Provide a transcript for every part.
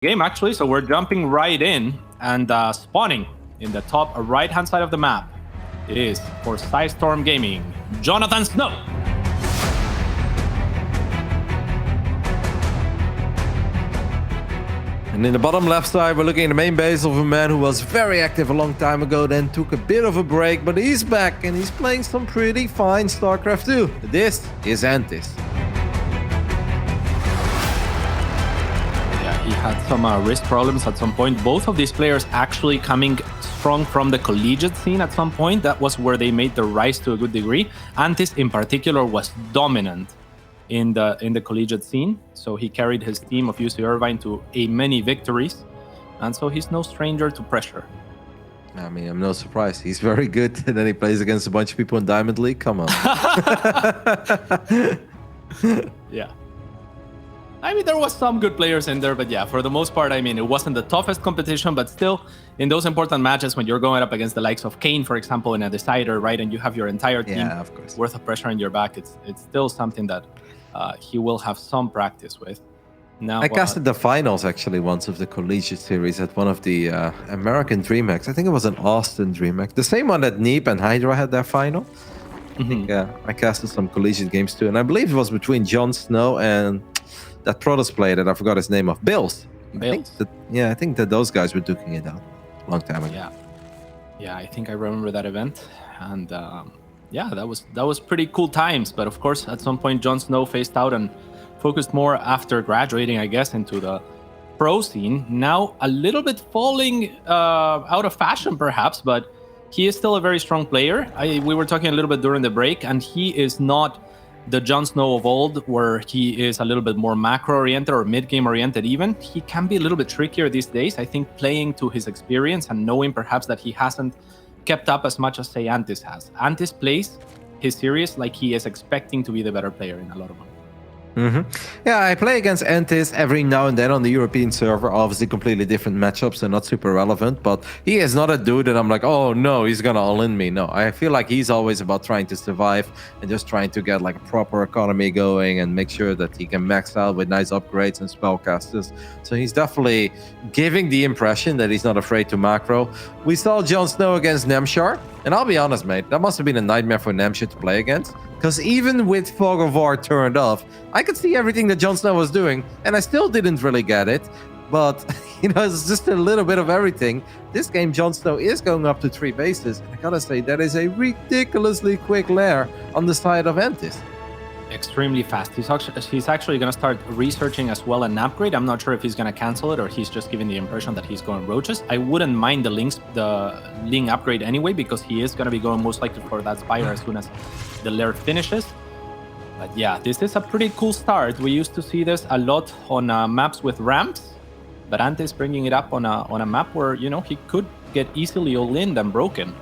game actually, so we're jumping right in and spawning in the top right hand side of the map. It is for Storm Gaming, JonSnow. And in the bottom left side, we're looking at the main base of a man who was very active a long time ago, then took a bit of a break, but he's back and he's playing some pretty fine StarCraft 2. This is Antis. He had some wrist problems at some point. Both of these players actually coming strong from the collegiate scene at some point. That was where they made the rise to a good degree. Antis in particular was dominant in the collegiate scene. So he carried his team of UC Irvine to many victories. And so he's no stranger to pressure. I mean, I'm no surprised. He's very good. And then he plays against a bunch of people in Diamond League. Come on. Yeah. I mean, there was some good players in there, but yeah, for the most part, I mean, it wasn't the toughest competition, but still, in those important matches, when you're going up against the likes of Kane, for example, in a decider, right, and you have your entire team worth of pressure on your back, it's still something that he will have some practice with. Now, I casted the finals, actually, once of the collegiate series at one of the American DreamHacks. I think it was an Austin DreamHack. The same one that Neep and Hydra had their final. I think I casted some collegiate games too, and I believe it was between JonSnow and that Protoss player that I forgot his name of, Bills. I think that those guys were duking it out a long time ago. Yeah, I think I remember that event, and yeah, that was pretty cool times. But of course, at some point, JonSnow phased out and focused more after graduating, I guess, into the pro scene. Now a little bit falling out of fashion, perhaps, but he is still a very strong player. We were talking a little bit during the break, and he is not the JonSnow of old, where he is a little bit more macro-oriented or mid-game oriented even. He can be a little bit trickier these days, I think, playing to his experience and knowing perhaps that he hasn't kept up as much as, say, Antis has. Antis plays his series like he is expecting to be the better player in a lot of them. Yeah, I play against Antis every now and then on the European server. Obviously, completely different matchups and not super relevant. But he is not a dude that I'm like, oh no, he's gonna all-in me. No, I feel like he's always about trying to survive and just trying to get like a proper economy going and make sure that he can max out with nice upgrades and spellcasters. So he's definitely giving the impression that he's not afraid to macro. We saw JonSnow against Nemshar, and I'll be honest, mate, that must have been a nightmare for Nemshar to play against. Because even with Fog of War turned off, I could see everything that JonSnow was doing, and I still didn't really get it. But, you know, it's just a little bit of everything. This game, JonSnow is going up to 3 bases, and I gotta say, that is a ridiculously quick lair on the side of Antis. Extremely fast. He's actually going to start researching as well an upgrade. I'm not sure if he's going to cancel it or he's just giving the impression that he's going roaches. I wouldn't mind the Ling upgrade anyway, because he is going to be going most likely for that Spire as soon as the lair finishes. But yeah, this is a pretty cool start. We used to see this a lot on maps with ramps, but Antis bringing it up on a map where, you know, he could get easily all-in and broken.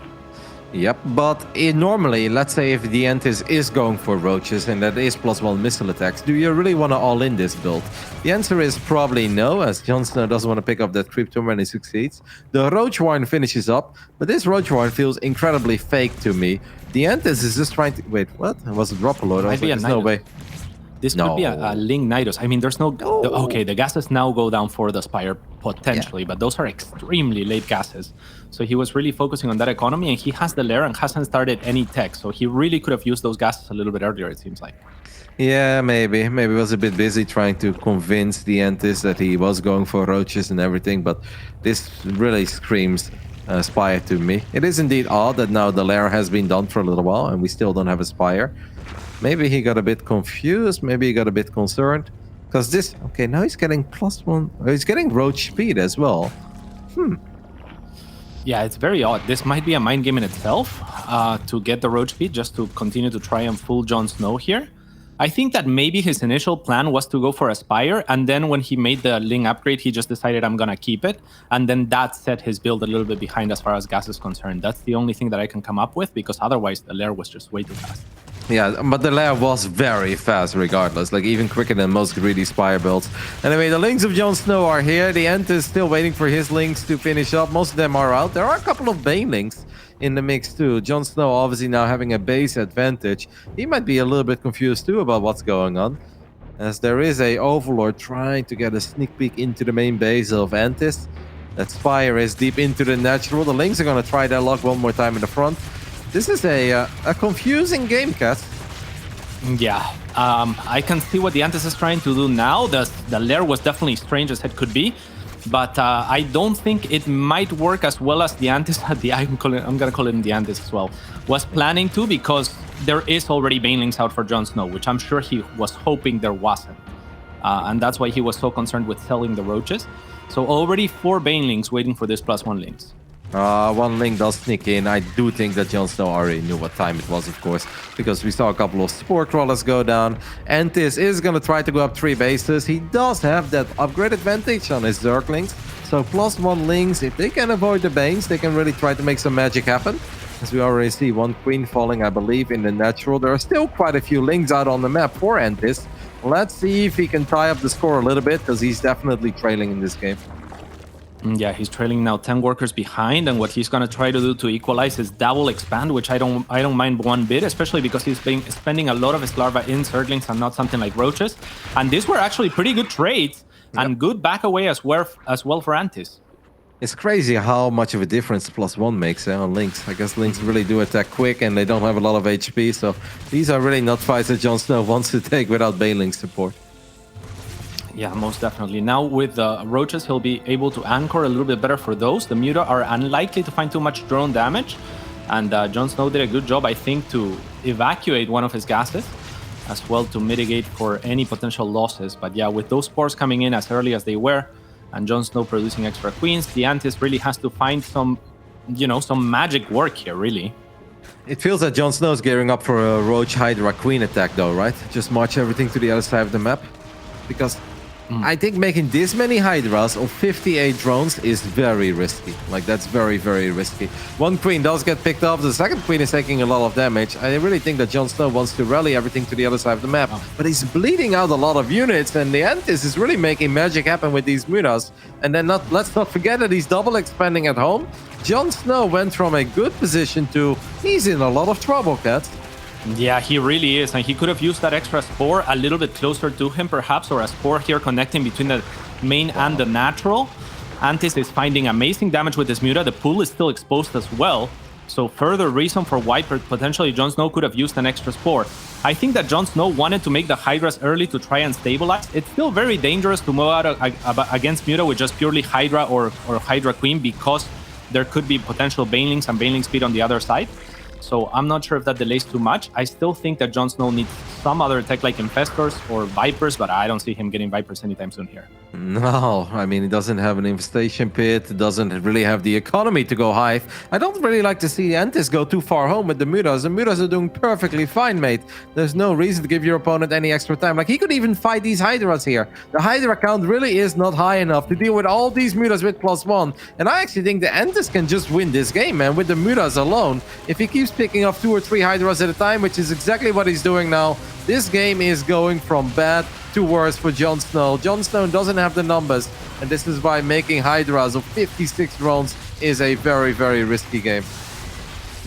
Yep, but normally, let's say if the Antis is going for roaches and that is +1 missile attacks, do you really want to all-in this build? The answer is probably no, as JonSnow doesn't want to pick up that creep tomb when he succeeds. The Roach Warren finishes up, but this Roach Warren feels incredibly fake to me. The Antis is just trying to... Wait, what? It was a drop alert. Might be a no way. This could be a Ling Nidus. I mean, there's no... Okay, the gases now go down for the Spire, potentially, but those are extremely late gases. So he was really focusing on that economy, and he has the lair and hasn't started any tech. So he really could have used those gases a little bit earlier, it seems like. Yeah, maybe. Maybe he was a bit busy trying to convince the Antis that he was going for roaches and everything, but this really screams Spire to me. It is indeed odd that now the lair has been done for a little while, and we still don't have a Spire. Maybe he got a bit confused, maybe he got a bit concerned. Because this... Okay, now he's getting +1... He's getting roach speed as well. Yeah, it's very odd. This might be a mind game in itself to get the roach speed, just to continue to try and fool JonSnow here. I think that maybe his initial plan was to go for a Spire, and then when he made the Ling upgrade, he just decided, I'm gonna keep it. And then that set his build a little bit behind as far as gas is concerned. That's the only thing that I can come up with, because otherwise the lair was just way too fast. Yeah, but the lair was very fast regardless, like even quicker than most greedy Spire builds. Anyway, the Lings of JonSnow are here. The Ant is still waiting for his Lings to finish up. Most of them are out. There are a couple of Banelings in the mix too. JonSnow obviously now having a base advantage. He might be a little bit confused too about what's going on. as there is a Overlord trying to get a sneak peek into the main base of Antis. That Spire is deep into the natural. The Lings are going to try their luck one more time in the front. This is a confusing game, Cat. Yeah, I can see what the Antis is trying to do now. The lair was definitely strange as it could be, but I don't think it might work as well as the Antis. I'm gonna call him the Antis as well. Was planning to, because there is already Banelings out for JonSnow, which I'm sure he was hoping there wasn't, and that's why he was so concerned with selling the roaches. So already 4 Banelings waiting for this +1 links. One link does sneak in. I do think that JonSnow already knew what time it was, of course, because we saw a couple of Spore Crawlers go down. Antis is going to try to go up 3 bases. He does have that upgrade advantage on his Zerglings. So +1 links, if they can avoid the Banes, they can really try to make some magic happen. As we already see 1 Queen falling, I believe, in the natural. There are still quite a few links out on the map for Antis. Let's see if he can tie up the score a little bit, because he's definitely trailing in this game. Yeah, he's trailing now 10 workers behind, and what he's gonna try to do to equalize is double expand, which I don't mind one bit, especially because he's been spending a lot of his larva in Zerglings and not something like roaches. And these were actually pretty good trades and good back away as well for Antis. It's crazy how much of a difference +1 makes on links. I guess links really do attack quick and they don't have a lot of HP, so these are really not fights that JonSnow wants to take without Banelink support. Yeah, most definitely. Now with the roaches, he'll be able to anchor a little bit better for those. The Muta are unlikely to find too much drone damage, and JonSnow did a good job, I think, to evacuate one of his gases, as well to mitigate for any potential losses. But yeah, with those spores coming in as early as they were, and JonSnow producing extra queens, the Antis really has to find some, some magic work here, really. It feels that JonSnow's gearing up for a Roach Hydra Queen attack, though, right? Just march everything to the other side of the map, because I think making this many Hydras of 58 drones is very risky. Like, that's very, very risky. 1 Queen does get picked up. The 2nd Queen is taking a lot of damage. I really think that JonSnow wants to rally everything to the other side of the map. But he's bleeding out a lot of units, and the Antis is really making magic happen with these Mutas. And then let's not forget that he's double expanding at home. JonSnow went from a good position to he's in a lot of trouble, Cat. Yeah, he really is, and he could have used that extra spore a little bit closer to him, perhaps, or a spore here connecting between the main and the natural. Antis is finding amazing damage with this Muta. The pool is still exposed as well, so further reason for why potentially JonSnow could have used an extra spore. I think that JonSnow wanted to make the Hydras early to try and stabilize. It's still very dangerous to move out against Muta with just purely Hydra or Hydra Queen, because there could be potential Banelings and Baneling speed on the other side. So I'm not sure if that delays too much. I still think that JonSnow needs some other tech like Infestors or Vipers, but I don't see him getting Vipers anytime soon here. No, I mean, he doesn't have an infestation pit, doesn't really have the economy to go Hive. I don't really like to see Antis go too far home with the Mutas. The Mutas are doing perfectly fine, mate. There's no reason to give your opponent any extra time. Like, he could even fight these Hydras here. The Hydra count really is not high enough to deal with all these Mutas with +1. And I actually think the Antis can just win this game, man, with the Mutas alone. If he keeps picking up 2 or 3 Hydras at a time, which is exactly what he's doing now, this game is going from bad to worse for JonSnow. JonSnow doesn't have the numbers, and this is why making Hydras of 56 drones is a very, very risky game.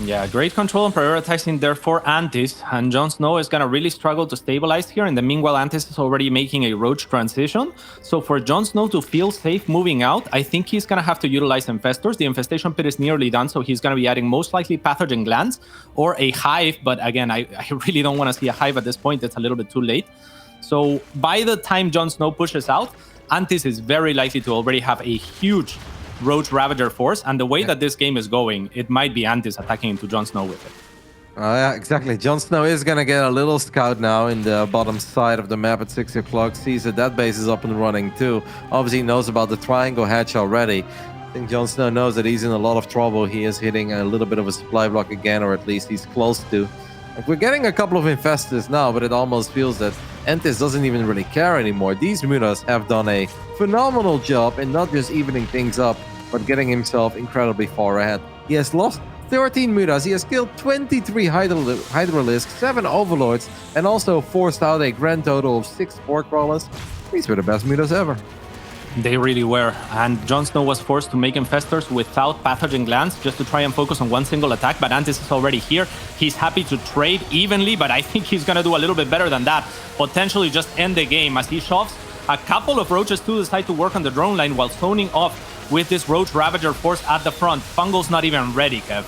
Yeah, great control and prioritizing there for Antis, and JonSnow is going to really struggle to stabilize here. In the meanwhile, Antis is already making a Roach transition. So for JonSnow to feel safe moving out, I think he's going to have to utilize Infestors. The Infestation Pit is nearly done, so he's going to be adding most likely Pathogen Glands or a Hive. But again, I really don't want to see a Hive at this point. It's a little bit too late. So by the time JonSnow pushes out, Antis is very likely to already have a huge Roach Ravager force, and the way that this game is going, it might be Antis attacking into JonSnow with it. Yeah, exactly. JonSnow is going to get a little scout now in the bottom side of the map at 6 o'clock. Sees that base is up and running too. Obviously knows about the triangle hatch already. I think JonSnow knows that he's in a lot of trouble. He is hitting a little bit of a supply block again, or at least he's close to. Like, we're getting a couple of Infestors now, but it almost feels that Antis doesn't even really care anymore. These Mutas have done a phenomenal job in not just evening things up, but getting himself incredibly far ahead. He has lost 13 Mutas, he has killed 23 Hydralisks, 7 Overlords, and also forced out a grand total of 6 Spore Crawlers. These were the best Mutas ever. They really were. And JonSnow was forced to make infestors without pathogen glands just to try and focus on one single attack. But Antis is already here. He's happy to trade evenly, but I think he's going to do a little bit better than that. Potentially just end the game as he shoves a couple of roaches to decide to work on the drone line while zoning off with this Roach Ravager force at the front. Fungal's not even ready, Kev.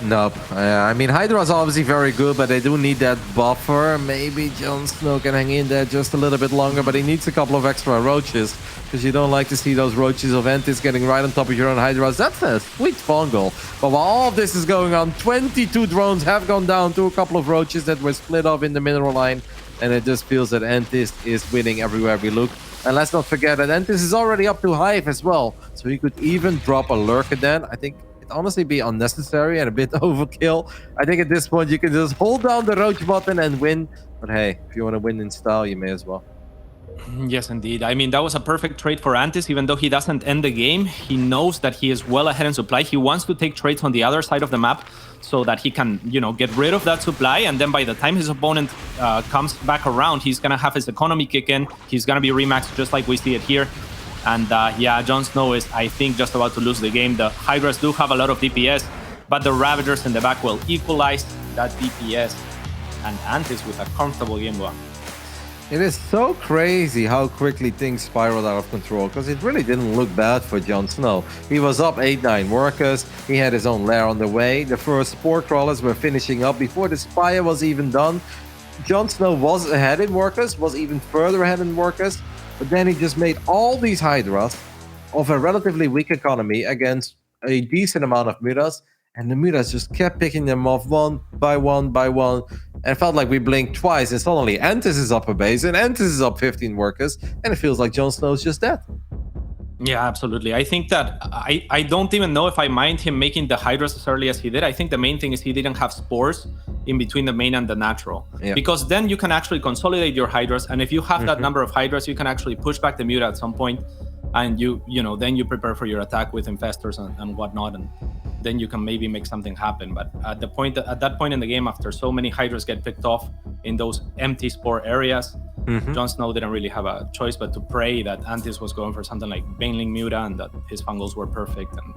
Nope. I mean, Hydra's obviously very good, but they do need that buffer. Maybe JonSnow can hang in there just a little bit longer, but he needs a couple of extra roaches, because you don't like to see those roaches of Antis getting right on top of your own Hydras. That's a sweet Fungal. But while all of this is going on, 22 drones have gone down to a couple of roaches that were split off in the mineral line, and it just feels that Antis is winning everywhere we look. And let's not forget that Antis is already up to Hive as well, so he could even drop a Lurker then. I think honestly be unnecessary and a bit overkill. I think at this point you can just hold down the roach button and win. But hey, if you want to win in style, you may as well. Yes, indeed. I mean, that was a perfect trade for Antis. Even though he doesn't end the game, he knows that he is well ahead in supply. He wants to take trades on the other side of the map so that he can, get rid of that supply. And then by the time his opponent comes back around, he's going to have his economy kick in. He's going to be remaxed just like we see it here. And yeah, JonSnow is, I think, just about to lose the game. The Hydras do have a lot of DPS, but the Ravagers in the back will equalize that DPS. And Antis with a comfortable game one. It is so crazy how quickly things spiraled out of control, because it really didn't look bad for JonSnow. He was up 8-9 workers, he had his own lair on the way, the first Spore Crawlers were finishing up before the Spire was even done. JonSnow was ahead in workers, was even further ahead in workers, but then he just made all these Hydras of a relatively weak economy against a decent amount of Mutas, and the Mutas just kept picking them off one by one by one, and it felt like we blinked twice, and suddenly Antis is up a base, and Antis is up 15 workers, and it feels like JonSnow is just dead. Yeah, absolutely. I think that I don't even know if I mind him making the Hydras as early as he did. I think the main thing is he didn't have spores in between the main and the natural. Yeah. Because then you can actually consolidate your Hydras, and if you have that number of Hydras, you can actually push back the Muta at some point, and then you prepare for your attack with infestors and whatnot, and then you can maybe make something happen. But at that point in the game, after so many Hydras get picked off in those empty spore areas, JonSnow didn't really have a choice but to pray that Antis was going for something like Baneling Muta and that his Fungals were perfect, and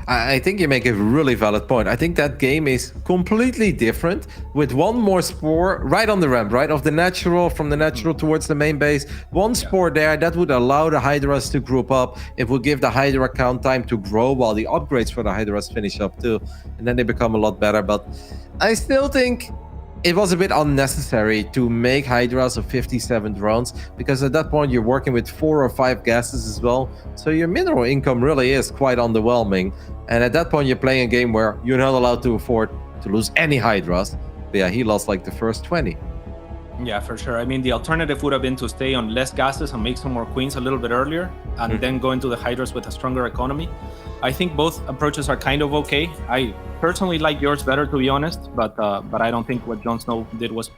I think you make a really valid point. I think that game is completely different with one more spore right on the ramp, right? Of the natural, from the natural towards the main base. One spore there, that would allow the Hydras to group up. It would give the Hydra count time to grow while the upgrades for the Hydras finish up too. And then they become a lot better. But I still think it was a bit unnecessary to make Hydras of 57 drones, because at that point you're working with 4 or 5 gases as well, so your mineral income really is quite underwhelming. And at that point you're playing a game where you're not allowed to afford to lose any Hydras. But yeah, he lost like the first 20. Yeah, for sure. I mean, the alternative would have been to stay on less gases and make some more queens a little bit earlier, and then go into the Hydras with a stronger economy. I think both approaches are kind of okay. I personally like yours better, to be honest, but I don't think what JonSnow did was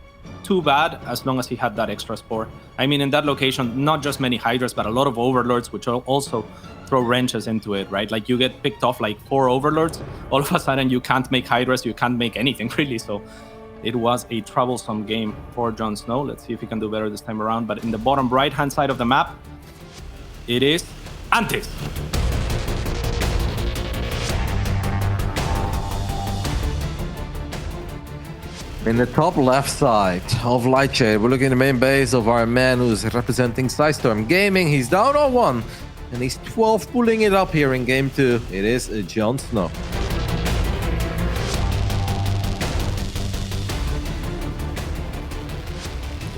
too bad, as long as he had that extra spore. I mean, in that location, not just many Hydras, but a lot of Overlords, which also throw wrenches into it, right? Like, you get picked off like 4 Overlords, all of a sudden you can't make Hydras, you can't make anything, really. So it was a troublesome game for JonSnow. Let's see if he can do better this time around. But in the bottom right-hand side of the map, it is Antis. In the top left side of Lightshade, we're looking at the main base of our man who's representing Sidestorm Gaming. He's down on 1, and he's 12 pulling it up here in game 2. It is JonSnow.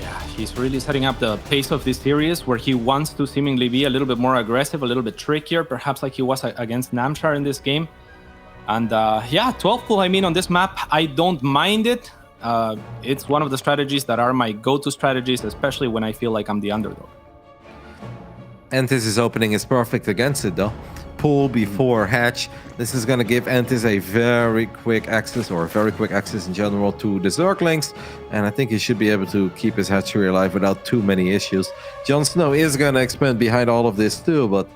Yeah, he's really setting up the pace of this series, where he wants to seemingly be a little bit more aggressive, a little bit trickier, perhaps like he was against Namshar in this game. And yeah, 12 pull, I mean, on this map, I don't mind it. It's one of the strategies that are my go-to strategies, especially when I feel like I'm the underdog. Antis' opening is perfect against it, though. Pull before hatch. This is going to give Antis a very quick access, or very quick access in general, to the Zerglings, and I think he should be able to keep his hatchery alive without too many issues. JonSnow is going to expand behind all of this too, but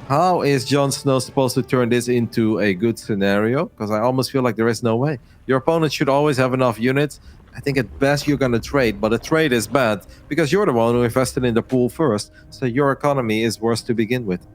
how is JonSnow supposed to turn this into a good scenario? Because I almost feel like there is no way. Your opponent should always have enough units, I think at best you're going to trade, but a trade is bad because you're the one who invested in the pool first. So your economy is worse to begin with.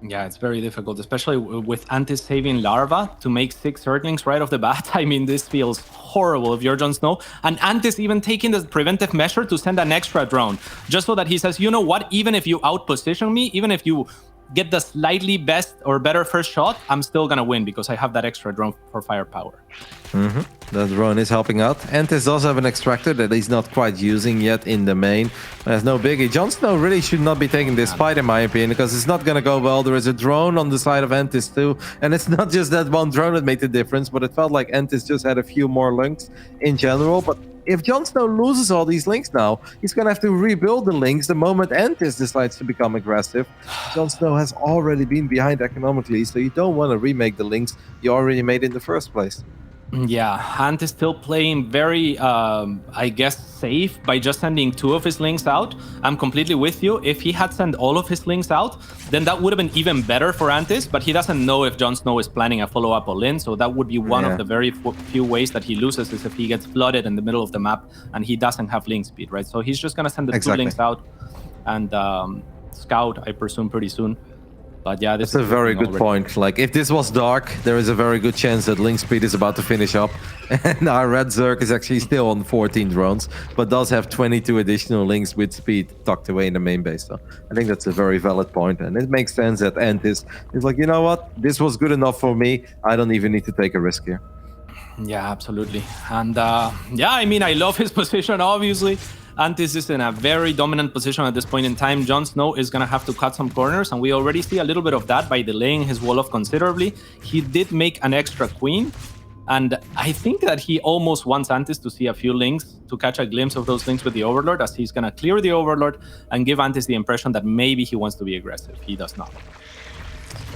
Yeah, it's very difficult, especially with anti-saving larva to make 6 Earthlings right off the bat. I mean, this feels horrible if you're JonSnow. And Antis even taking the preventive measure to send an extra drone, just so that he says, you know what, even if you outposition me, even if you get the slightly best or better first shot, I'm still gonna win because I have that extra drone for firepower. The drone is helping out. Antis does have an extractor that he's not quite using yet in the main. There's no biggie. JonSnow really should not be taking this fight, in my opinion, because it's not going to go well. There is a drone on the side of Antis too. And it's not just that one drone that made the difference, but it felt like Antis just had a few more links in general. But if JonSnow loses all these links now, he's going to have to rebuild the links the moment Antis decides to become aggressive. JonSnow has already been behind economically, so you don't want to remake the links you already made in the first place. Yeah, Hunt is still playing very, I guess, safe by just sending 2 of his links out. I'm completely with you. If he had sent all of his links out, then that would have been even better for Antis, but he doesn't know if JonSnow is planning a follow-up all-in, so that would be one of the very few ways that he loses is if he gets flooded in the middle of the map and he doesn't have link speed, right? So he's just going to send the 2 links out and scout, I presume, pretty soon. But yeah, that's a very good point. Like, if this was dark, there is a very good chance that link speed is about to finish up. And our red Zerg is actually still on 14 drones, but does have 22 additional links with speed tucked away in the main base. So I think that's a very valid point. And it makes sense that Antis is like, you know what? This was good enough for me. I don't even need to take a risk here. Yeah, absolutely. And yeah, I mean, I love his position, obviously. Antis is in a very dominant position at this point in time. JonSnow is going to have to cut some corners, and we already see a little bit of that by delaying his wall off considerably. He did make an extra queen, and I think that he almost wants Antis to see a few links, to catch a glimpse of those links with the Overlord, as he's going to clear the Overlord and give Antis the impression that maybe he wants to be aggressive. He does not.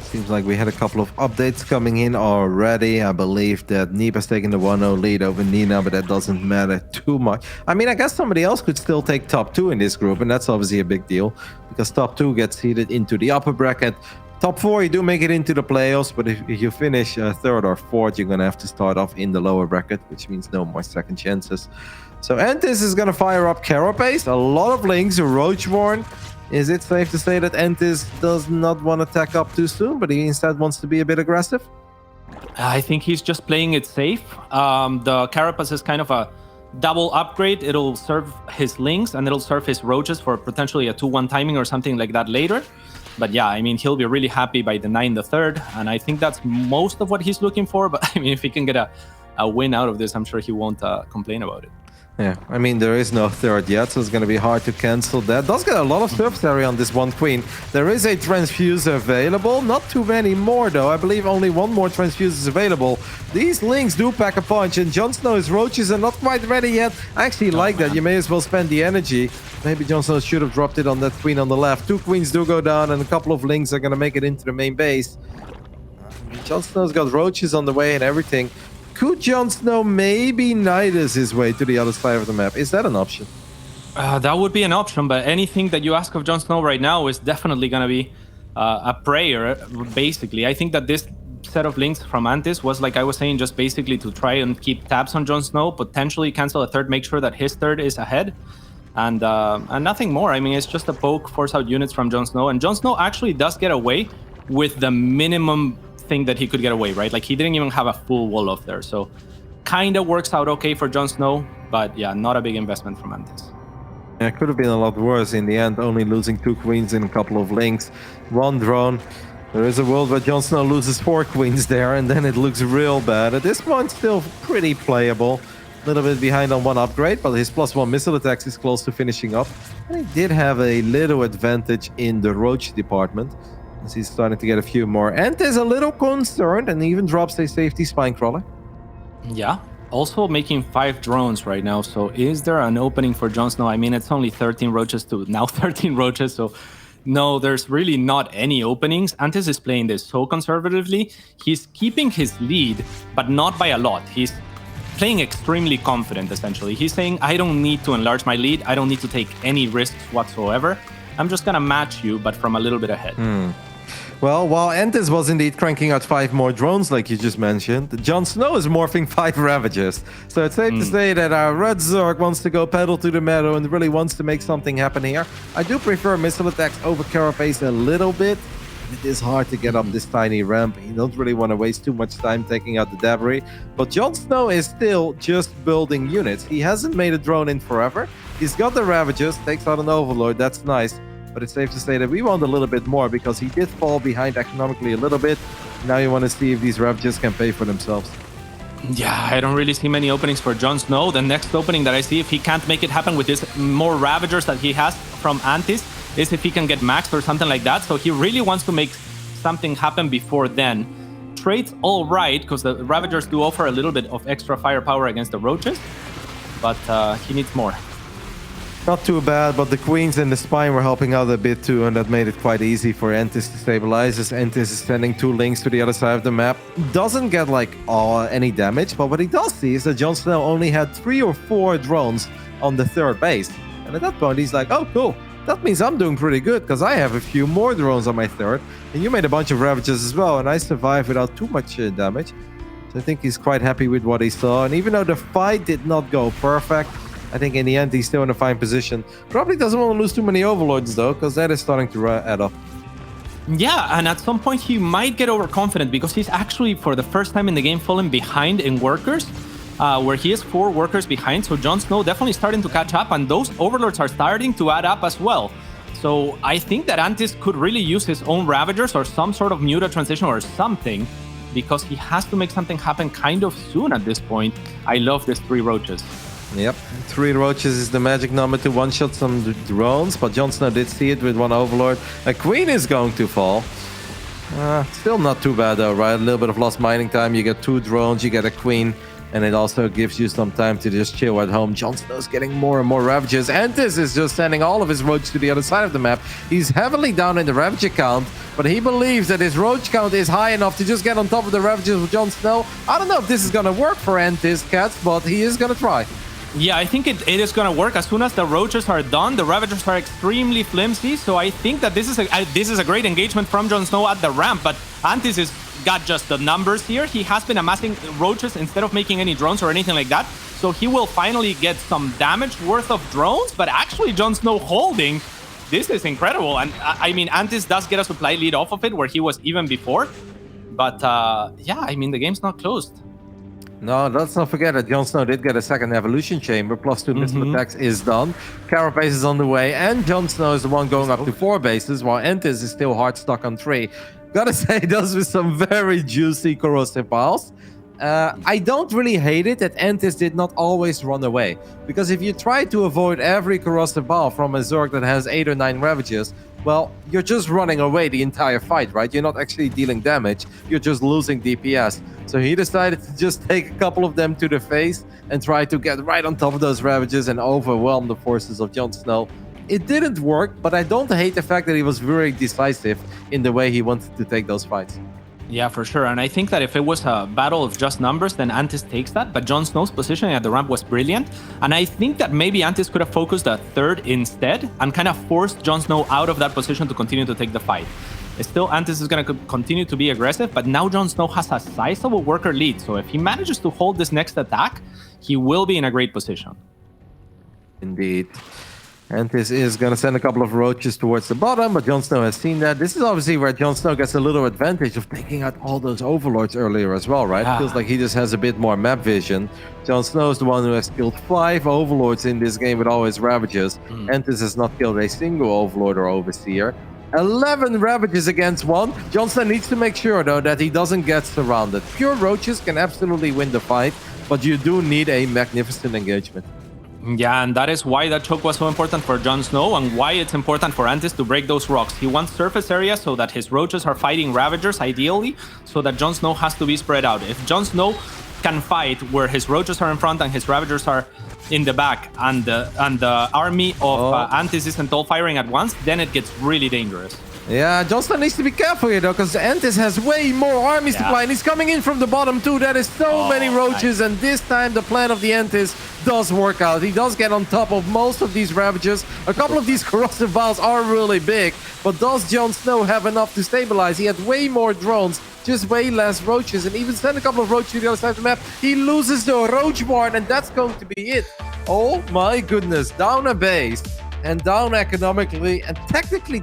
Seems like we had a couple of updates coming in already. I believe that Nipa's taking the 1-0 lead over Nina, but that doesn't matter too much. I mean, I guess somebody else could still take top 2 in this group, and that's obviously a big deal, because top 2 gets seeded into the upper bracket. Top 4, you do make it into the playoffs, but if you finish 3rd or 4th, you're going to have to start off in the lower bracket, which means no more second chances. So Antis is going to fire up Carapace, a lot of links, Roachborn. Is it safe to say that Antis does not want to tack up too soon, but he instead wants to be a bit aggressive? I think he's just playing it safe. The Carapace is kind of a double upgrade. It'll serve his links and it'll serve his roaches for potentially a 2-1 timing or something like that later. But yeah, I mean, he'll be really happy by denying the 3rd, and I think that's most of what he's looking for. But I mean, if he can get a win out of this, I'm sure he won't complain about it. Yeah, I mean, there is no 3rd yet, so it's going to be hard to cancel that. Does get a lot of surface area on this one queen. There is a transfuse available. Not too many more, though. I believe only 1 more transfuse is available. These links do pack a punch, and JonSnow's roaches are not quite ready yet. I actually like that. You may as well spend the energy. Maybe JonSnow should have dropped it on that queen on the left. 2 queens do go down, and a couple of links are going to make it into the main base. JonSnow's got roaches on the way and everything. Could JonSnow maybe Nidus his way to the other side of the map? Is that an option? That would be an option, but anything that you ask of JonSnow right now is definitely going to be a prayer, basically. I think that this set of links from Antis was, like I was saying, just basically to try and keep tabs on JonSnow, potentially cancel a 3rd, make sure that his 3rd is ahead, and nothing more. I mean, it's just a poke, force out units from JonSnow, and JonSnow actually does get away with the minimum thing that he could get away, right? Like, he didn't even have a full wall off there, so kind of works out okay for JonSnow, but yeah, not a big investment from Antis. Yeah, it could have been a lot worse in the end, only losing 2 queens and a couple of links, 1 drone. There is a world where JonSnow loses 4 queens there, and then it looks real bad. At this point, still pretty playable. A little bit behind on 1 upgrade, but his +1 missile attacks is close to finishing up. And he did have a little advantage in the roach department, as he's starting to get a few more. Antis a little concerned, and even drops a safety spine crawler. Yeah, also making 5 drones right now. So is there an opening for JonSnow? I mean, it's only 13 roaches to now 13 roaches. So no, there's really not any openings. Antis is playing this so conservatively. He's keeping his lead, but not by a lot. He's playing extremely confident, essentially. He's saying, I don't need to enlarge my lead. I don't need to take any risks whatsoever. I'm just going to match you, but from a little bit ahead. Well, while Entis was indeed cranking out 5 more drones, like you just mentioned, JonSnow is morphing 5 Ravagers. So it's safe to say that our Red Zerg wants to go pedal to the meadow and really wants to make something happen here. I do prefer missile attacks over Carapace a little bit. It is hard to get up this tiny ramp. You don't really want to waste too much time taking out the debris. But JonSnow is still just building units. He hasn't made a drone in forever. He's got the Ravagers, takes out an Overlord, that's nice. But it's safe to say that we want a little bit more because he did fall behind economically a little bit. Now you want to see if these Ravagers can pay for themselves. Yeah, I don't really see many openings for JonSnow. The next opening that I see, if he can't make it happen with this more Ravagers that he has from Antis, is if he can get maxed or something like that. So he really wants to make something happen before then. Trade's all right, because the Ravagers do offer a little bit of extra firepower against the Roaches, but he needs more. Not too bad, but the Queens and the Spine were helping out a bit too, and that made it quite easy for Entis to stabilize, as Entis is sending 2 links to the other side of the map. Doesn't get like any damage, but what he does see is that JonSnow only had 3 or 4 drones on the 3rd base. And at that point, he's like, oh, cool. That means I'm doing pretty good, because I have a few more drones on my 3rd, and you made a bunch of Ravagers as well, and I survived without too much damage. So I think he's quite happy with what he saw, and even though the fight did not go perfect, I think in the end he's still in a fine position. Probably doesn't want to lose too many Overlords though, because that is starting to add up. Yeah, and at some point he might get overconfident because he's actually, for the first time in the game, fallen behind in workers, where he is 4 workers behind. So JonSnow definitely starting to catch up, and those Overlords are starting to add up as well. So I think that Antis could really use his own Ravagers or some sort of Muta transition or something, because he has to make something happen kind of soon at this point. I love these 3 Roaches. Yep, 3 Roaches is the magic number to one-shot some drones, but JonSnow did see it with 1 Overlord. A Queen is going to fall. Still not too bad though, right? A little bit of lost mining time. You get 2 drones, you get a Queen, and it also gives you some time to just chill at home. JonSnow's getting more and more Ravagers. Entis is just sending all of his Roaches to the other side of the map. He's heavily down in the Ravager count, but he believes that his Roach count is high enough to just get on top of the Ravagers with JonSnow. I don't know if this is going to work for Entis, Cats, but he is going to try. Yeah, I think it is going to work. As soon as the Roaches are done, the Ravagers are extremely flimsy, so I think that this is a great engagement from JonSnow at the ramp, but Antis has got just the numbers here. He has been amassing Roaches instead of making any drones or anything like that, so he will finally get some damage worth of drones, but actually JonSnow holding, this is incredible. And I mean, Antis does get a supply lead off of it where he was even before, but yeah, I mean, the game's not closed. No, let's not forget that JonSnow did get a 2nd evolution chamber, plus 2 missile attacks is done. Carapace is on the way, and JonSnow is the one going up to 4 bases, while Entis is still hard stuck on 3. Gotta say, those were some very juicy corrosive piles. I don't really hate it that Entis did not always run away, because if you try to avoid every corrosive ball from a Zerg that has 8 or 9 Ravagers, well, you're just running away the entire fight, right? You're not actually dealing damage, you're just losing DPS. So he decided to just take a couple of them to the face and try to get right on top of those Ravagers and overwhelm the forces of JonSnow. It didn't work, but I don't hate the fact that he was very decisive in the way he wanted to take those fights. Yeah, for sure. And I think that if it was a battle of just numbers, then Antis takes that. But JonSnow's positioning at the ramp was brilliant. And I think that maybe Antis could have focused a 3rd instead and kind of forced JonSnow out of that position to continue to take the fight. Still, Antis is going to continue to be aggressive, but now JonSnow has a sizable worker lead. So if he manages to hold this next attack, he will be in a great position. Indeed. Entis is going to send a couple of Roaches towards the bottom, but JonSnow has seen that. This is obviously where JonSnow gets a little advantage of taking out all those Overlords earlier as well, right? Feels like he just has a bit more map vision. JonSnow is the one who has killed 5 Overlords in this game with all his Ravagers. Entis has not killed a single Overlord or Overseer. 11 Ravagers against 1. JonSnow needs to make sure, though, that he doesn't get surrounded. Pure Roaches can absolutely win the fight, but you do need a magnificent engagement. Yeah, and that is why that choke was so important for JonSnow and why it's important for Antis to break those rocks. He wants surface area so that his Roaches are fighting Ravagers, ideally, so that JonSnow has to be spread out. If JonSnow can fight where his Roaches are in front and his Ravagers are in the back, and the army of Antis isn't all firing at once, then it gets really dangerous. Yeah, JonSnow needs to be careful here though, because Entis has way more armies to play, and he's coming in from the bottom too. That is so many roaches, and this time the plan of the Entis does work out. He does get on top of most of these Ravagers. A couple of these corrosive vials are really big, but does JonSnow have enough to stabilize? He had way more drones, just way less roaches, and even send a couple of roaches to the other side of the map. He loses the roach barn, and that's going to be it. Oh my goodness, down a base and down economically and technically